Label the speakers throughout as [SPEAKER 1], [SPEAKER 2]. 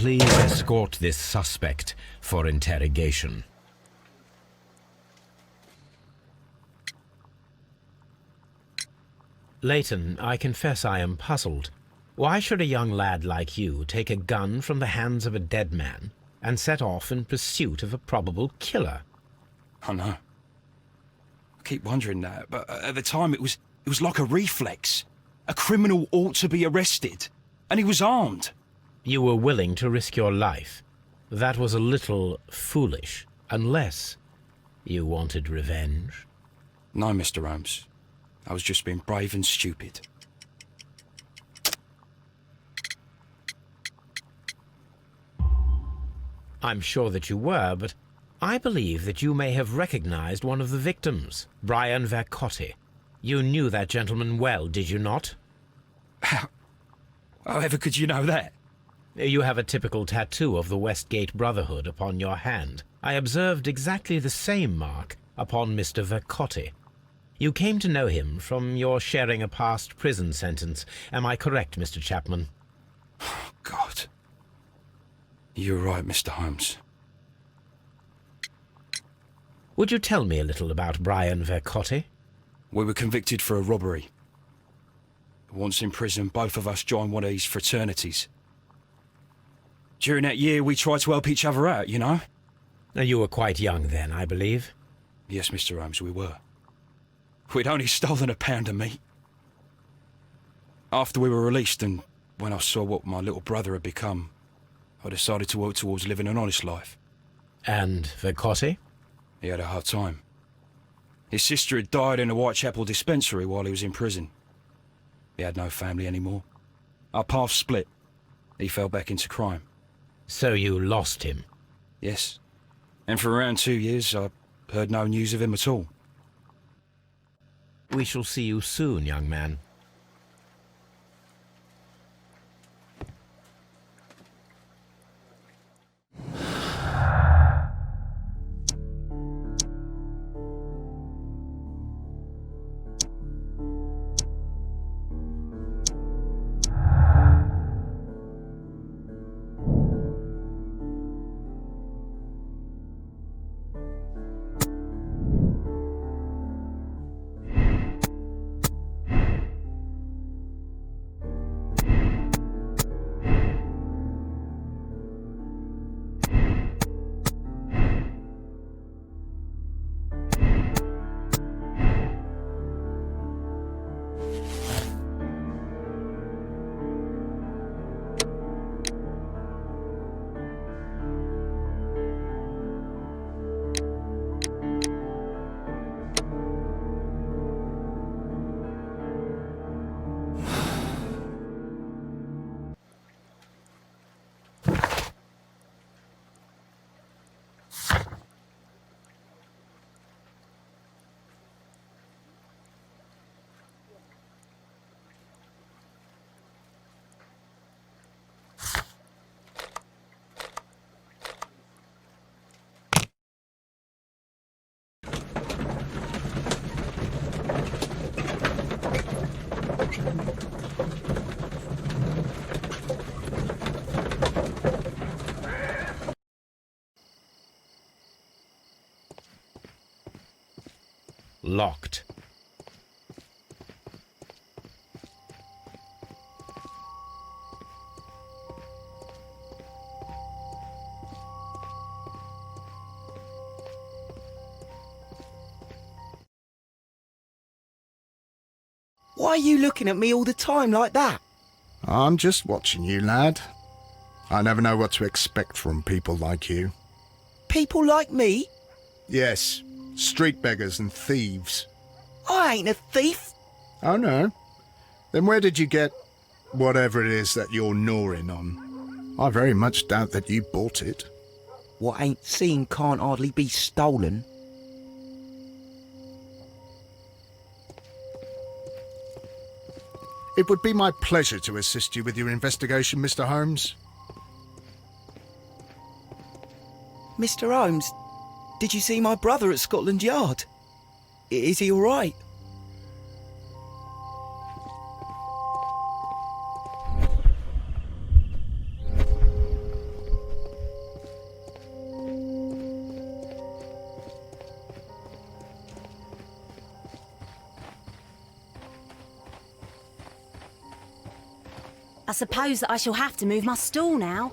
[SPEAKER 1] please escort this suspect for interrogation. Leighton, I confess I am puzzled. Why should a young lad like you take a gun from the hands of a dead man and set off in pursuit of a probable killer?
[SPEAKER 2] I know. I keep wondering that, but at the time it was like a reflex. A criminal ought to be arrested, and he was armed.
[SPEAKER 1] You were willing to risk your life. That was a little foolish, unless you wanted revenge.
[SPEAKER 2] No, Mr. Holmes. I was just being brave and stupid.
[SPEAKER 1] I'm sure that you were, but I believe that you may have recognized one of the victims, Brian Vercotti. You knew that gentleman well, did you not?
[SPEAKER 2] However could you know that?
[SPEAKER 1] You have a typical tattoo of the Westgate Brotherhood upon your hand. I observed exactly the same mark upon Mr. Vercotti. You came to know him from your sharing a past prison sentence. Am I correct, Mr. Chapman?
[SPEAKER 2] Oh, God. You're right, Mr. Holmes.
[SPEAKER 1] Would you tell me a little about Brian Vercotti?
[SPEAKER 2] We were convicted for a robbery. Once in prison, both of us joined one of these fraternities. During that year, we tried to help each other out, you know?
[SPEAKER 1] You were quite young then, I believe.
[SPEAKER 2] Yes, Mr. Holmes, we were. We'd only stolen a pound of meat. After we were released, and when I saw what my little brother had become, I decided to work towards living an honest life.
[SPEAKER 1] And Vercotti?
[SPEAKER 2] He had a hard time. His sister had died in a Whitechapel dispensary while he was in prison. He had no family anymore. Our paths split. He fell back into crime.
[SPEAKER 1] So you lost him?
[SPEAKER 2] Yes. And for around 2 years, I heard no news of him at all.
[SPEAKER 1] We shall see you soon, young man. Locked.
[SPEAKER 3] Why are you looking at me all the time like that?
[SPEAKER 4] I'm just watching you, lad. I never know what to expect from people like you.
[SPEAKER 3] People like me?
[SPEAKER 4] Yes, street beggars and thieves.
[SPEAKER 3] I ain't a thief.
[SPEAKER 4] Oh, no? Then where did you get whatever it is that you're gnawing on? I very much doubt that you bought it.
[SPEAKER 3] What ain't seen can't hardly be stolen.
[SPEAKER 4] It would be my pleasure to assist you with your investigation, Mr. Holmes.
[SPEAKER 3] Mr. Holmes, did you see my brother at Scotland Yard? Is he all right?
[SPEAKER 5] I suppose that I shall have to move my stool now.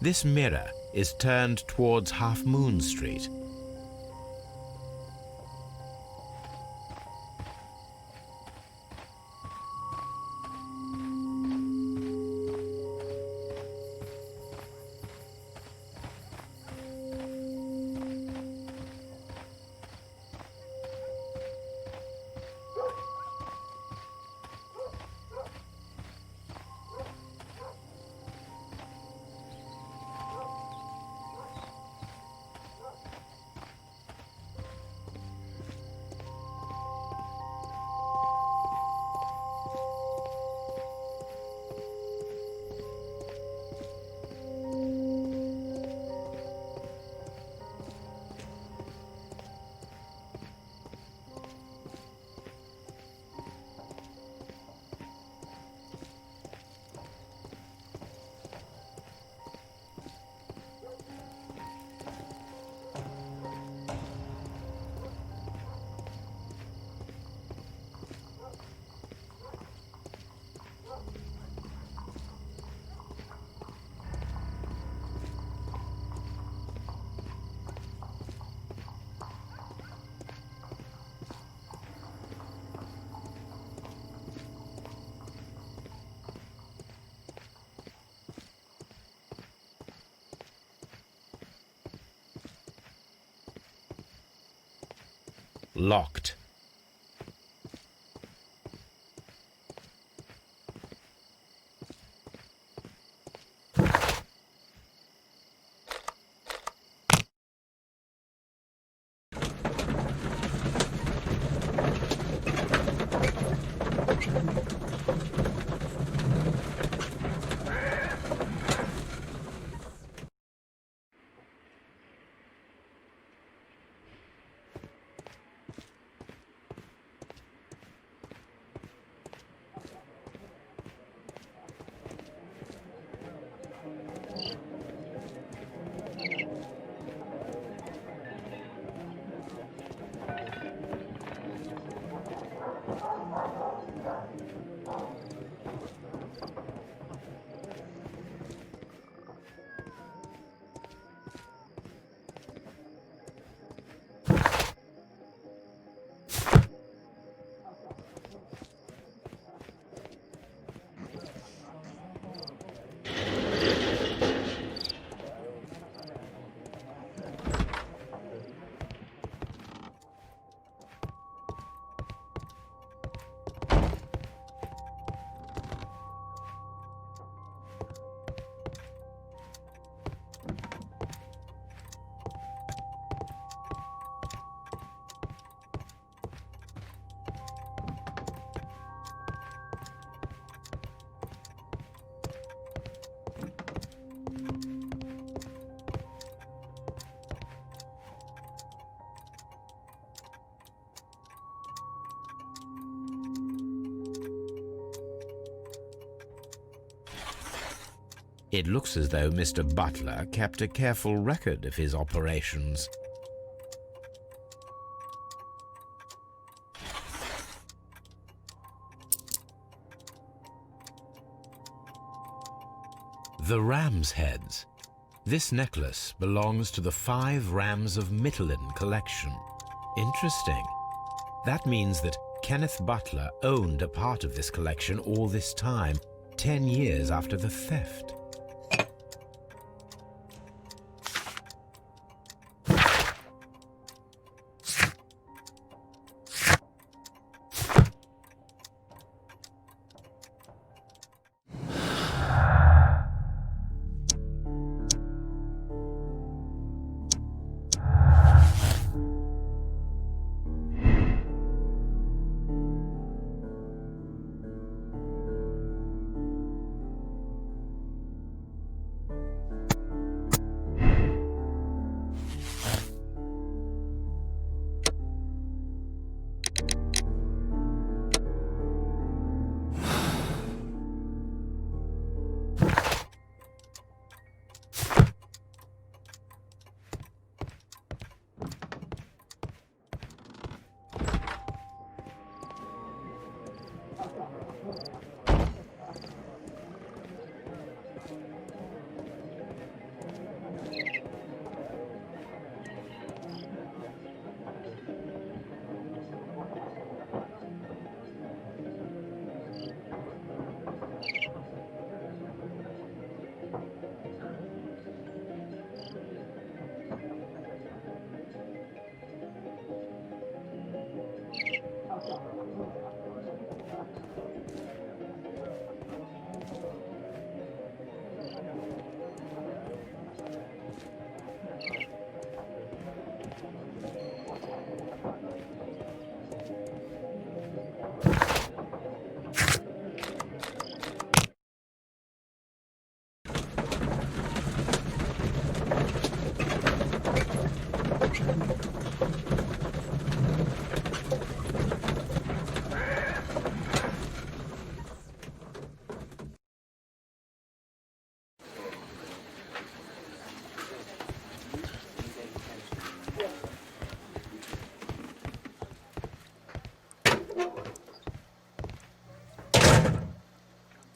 [SPEAKER 1] This mirror is turned towards Half Moon Street. Locked. It looks as though Mr. Butler kept a careful record of his operations. The ram's heads. This necklace belongs to the 5 Rams of Mittelin collection. Interesting. That means that Kenneth Butler owned a part of this collection all this time, 10 years after the theft.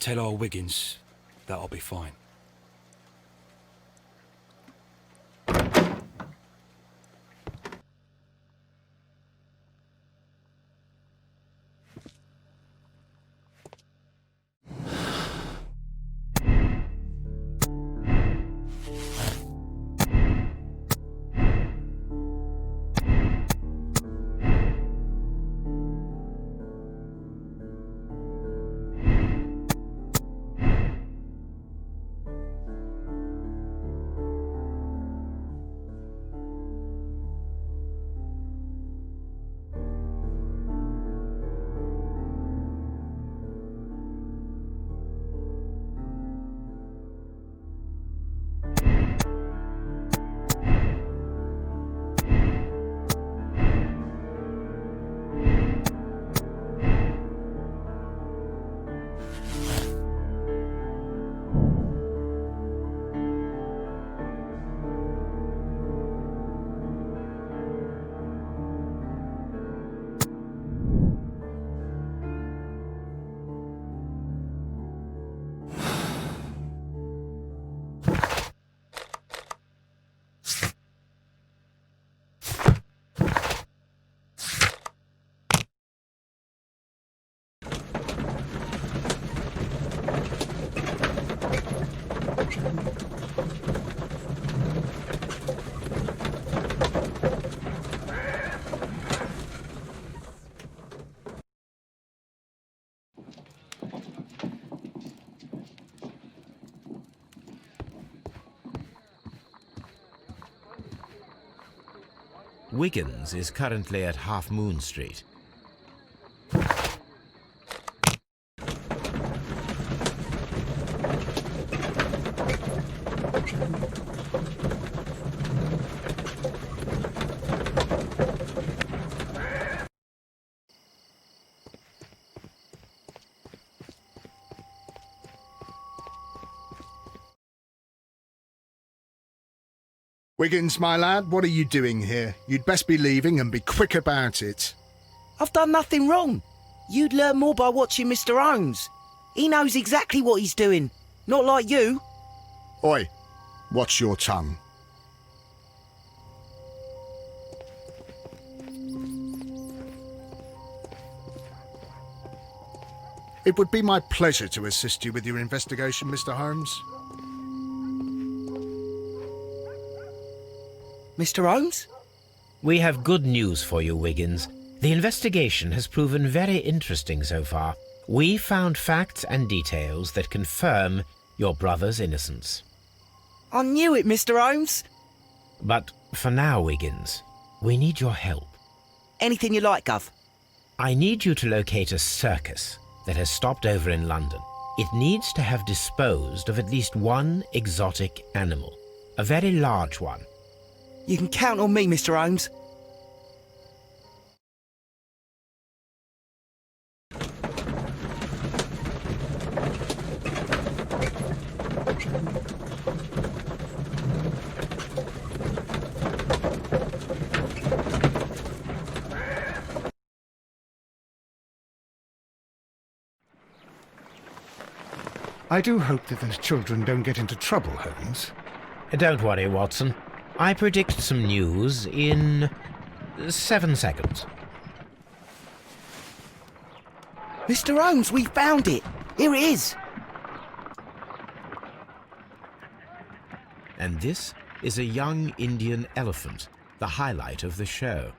[SPEAKER 2] Tell old Wiggins that I'll be fine.
[SPEAKER 1] Wiggins is currently at Half Moon Street.
[SPEAKER 4] Wiggins, my lad, what are you doing here? You'd best be leaving and be quick about it.
[SPEAKER 3] I've done nothing wrong. You'd learn more by watching Mr. Holmes. He knows exactly what he's doing, not like you.
[SPEAKER 4] Oi, watch your tongue. It would be my pleasure to assist you with your investigation, Mr. Holmes.
[SPEAKER 3] Mr. Holmes?
[SPEAKER 1] We have good news for you, Wiggins. The investigation has proven very interesting so far. We found facts and details that confirm your brother's innocence.
[SPEAKER 3] I knew it, Mr. Holmes.
[SPEAKER 1] But for now, Wiggins, we need your help.
[SPEAKER 3] Anything you like, Gov.
[SPEAKER 1] I need you to locate a circus that has stopped over in London. It needs to have disposed of at least one exotic animal, a very large one.
[SPEAKER 3] You can count on me, Mr. Holmes.
[SPEAKER 6] I do hope that those children don't get into trouble, Holmes.
[SPEAKER 1] Don't worry, Watson. I predict some news in 7 seconds.
[SPEAKER 3] Mr. Holmes, we found it. Here it is.
[SPEAKER 1] And this is a young Indian elephant, the highlight of the show.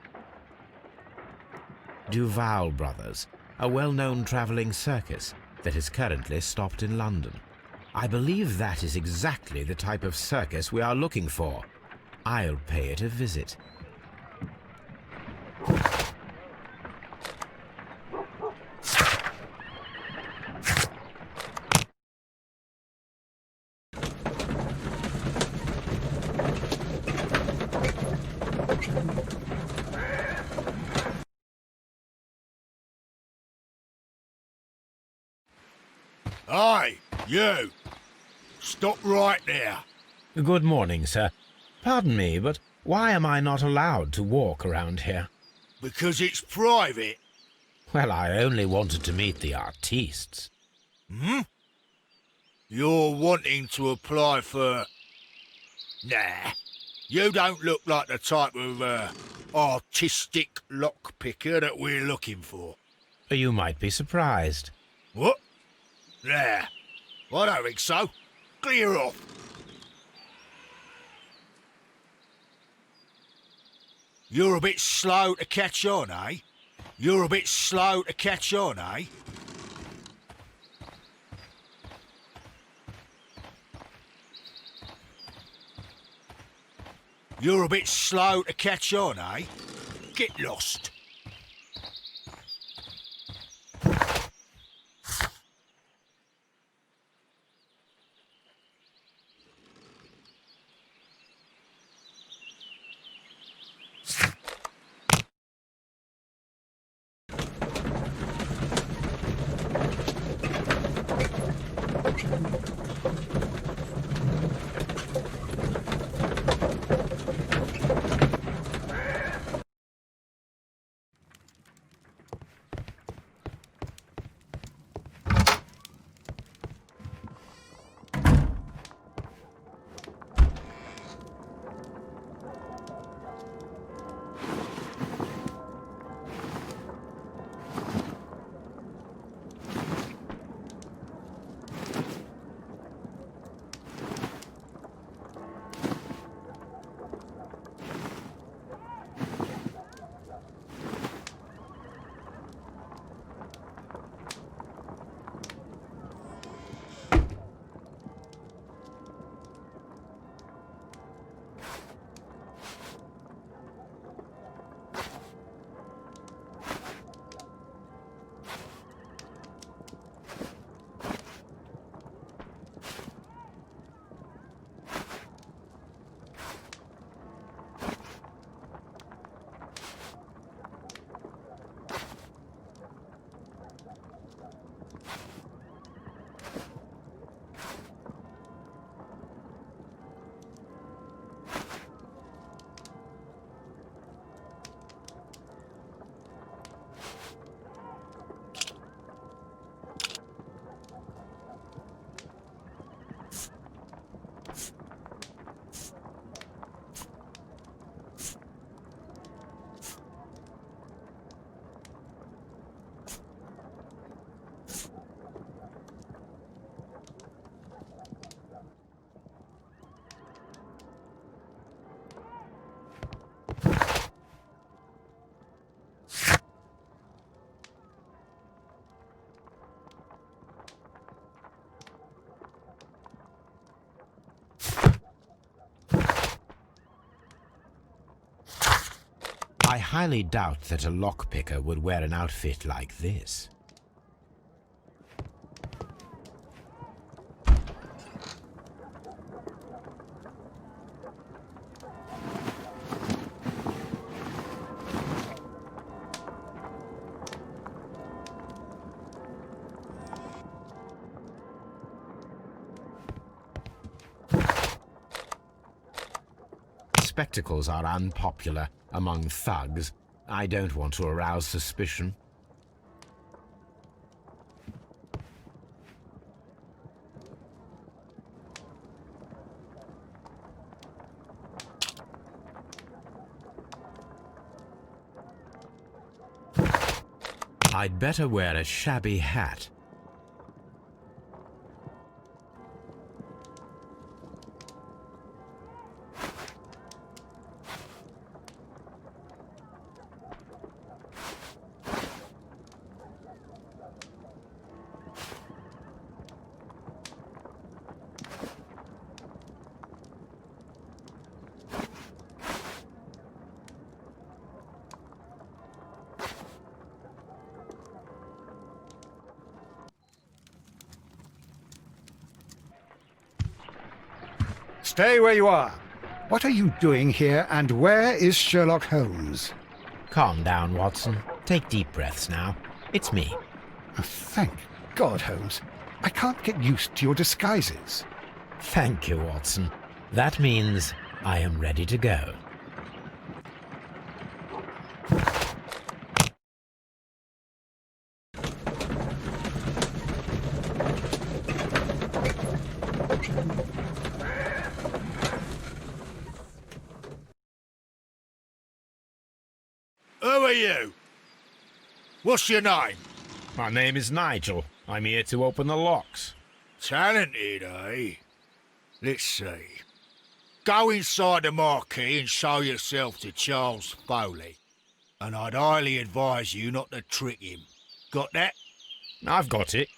[SPEAKER 1] Duval Brothers, a well-known travelling circus that is currently stopped in London. I believe that is exactly the type of circus we are looking for. I'll pay it a visit.
[SPEAKER 7] Hey, you! Stop right there.
[SPEAKER 1] Good morning, sir. Pardon me, but why am I not allowed to walk around here?
[SPEAKER 7] Because it's private.
[SPEAKER 1] Well, I only wanted to meet the artistes.
[SPEAKER 7] You're wanting to apply for... Nah, you don't look like the type of artistic lockpicker that we're looking for.
[SPEAKER 1] You might be surprised.
[SPEAKER 7] What? Nah, I don't think so. Clear off. You're a bit slow to catch on, eh? You're a bit slow to catch on, eh? You're a bit slow to catch on, eh? Get lost.
[SPEAKER 1] highly doubt that a lockpicker would wear an outfit like this. Spectacles are unpopular among thugs. I don't want to arouse suspicion. I'd better wear a shabby hat.
[SPEAKER 6] Stay where you are. What are you doing here, and where is Sherlock Holmes?
[SPEAKER 1] Calm down, Watson. Take deep breaths now. It's me.
[SPEAKER 6] Thank God, Holmes. I can't get used to your disguises.
[SPEAKER 1] Thank you, Watson. That means I am ready to go.
[SPEAKER 7] Who are you? What's your name?
[SPEAKER 1] My name is Nigel. I'm here to open the locks.
[SPEAKER 7] Talented, eh? Let's see. Go inside the marquee and show yourself to Charles Foley. And I'd highly advise you not to trick him. Got that?
[SPEAKER 1] I've got it.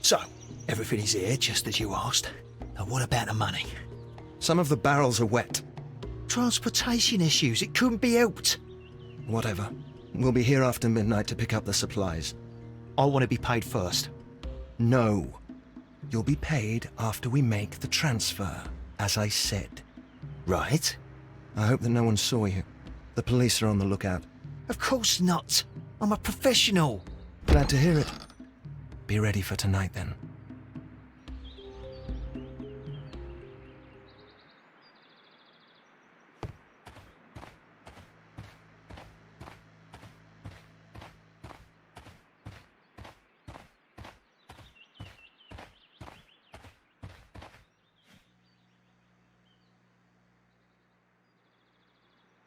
[SPEAKER 8] So, everything is here, just as you asked. And what about the money?
[SPEAKER 9] Some of the barrels are wet.
[SPEAKER 8] Transportation issues, it couldn't be helped.
[SPEAKER 9] Whatever. We'll be here after midnight to pick up the supplies.
[SPEAKER 8] I want to be paid first.
[SPEAKER 9] No. You'll be paid after we make the transfer, as I said.
[SPEAKER 8] Right?
[SPEAKER 9] I hope that no one saw you. The police are on the lookout.
[SPEAKER 8] Of course not. I'm a professional.
[SPEAKER 9] Glad to hear it. Be ready for tonight, then.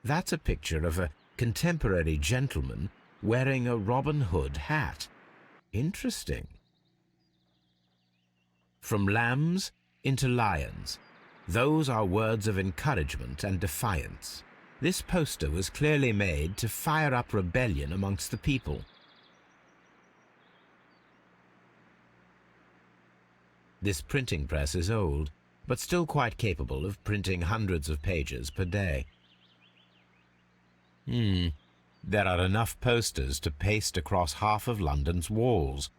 [SPEAKER 1] That's a picture of a contemporary gentleman wearing a Robin Hood hat. Interesting. From lambs into lions. Those are words of encouragement and defiance. This poster was clearly made to fire up rebellion amongst the people. This printing press is old, but still quite capable of printing hundreds of pages per day. There are enough posters to paste across half of London's walls.